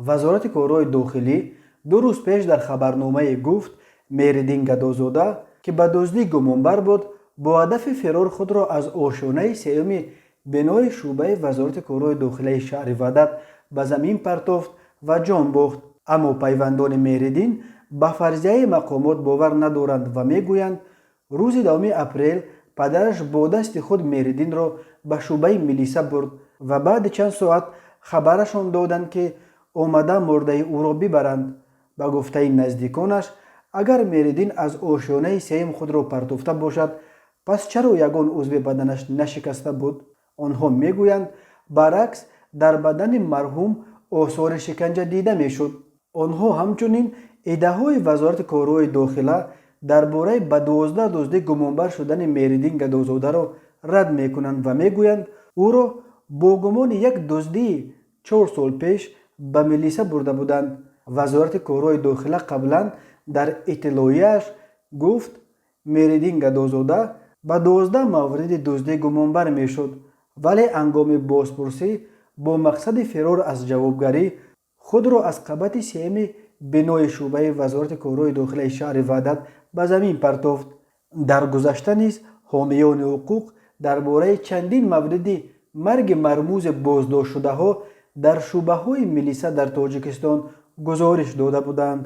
вазорати корҳои дохилӣ 2 рӯз пеш дар хабарномае гуфт Меридин Гадозода, ки ба дуздӣ гумонбар буд, бо ҳадафи ферор худро аз ошонаи сеюми бинои шӯъбаи вазорати корҳои дохилии шаҳри Ваҳдат ба замин партофт ва ҷон бохт. аммо пайвандони Меридин ба фарзияи мақомот бовар надоранд ва мегӯянд, рӯзи 2 апрел падараш бо дасти худ Меридинро ба шӯъбаи милиса бурд ва баъди чанд соат хабарашон доданд, ки омада мурдаи ӯро бибаранд. ба гуфтаи наздиконаш, агар Меридин аз ошонаи сеюм худро партофта бошад, пас чаро ягон узви баданаш нашикаста буд? онҳо мегӯянд, баръакс дар бадани марҳум осори шиканҷа дида мешуд. онҳо ҳамчунин иддаҳои вазорати корҳои дохила дар бораи ба 12 дуздӣ гумонбар шудани Меридин Гадозодаро рад мекунанд ва мегӯянд, ӯро бо гумони як дуздии 4 сол пеш ба милиса бурда буданд. вазорати корҳои дохила қаблан дар иттилоияш гуфт, Меридин Гадозода ба 12 мавриди дуздӣ гумонбар мешуд, вале ҳангоми бозпурсӣ бо мақсади ферор аз ҷавобгарӣ худро аз қабати сеюми бинои шӯъбаи вазорати корҳои дохилии шаҳри Ваҳдат ба замин партофт. дар гузашта низ ҳомиёни ҳуқуқ дар бораи чандин мавриди марги мармӯзи боздоштшудаҳо дар шӯъбаҳои милиса дар Тоҷикистон гузориш дода буданд.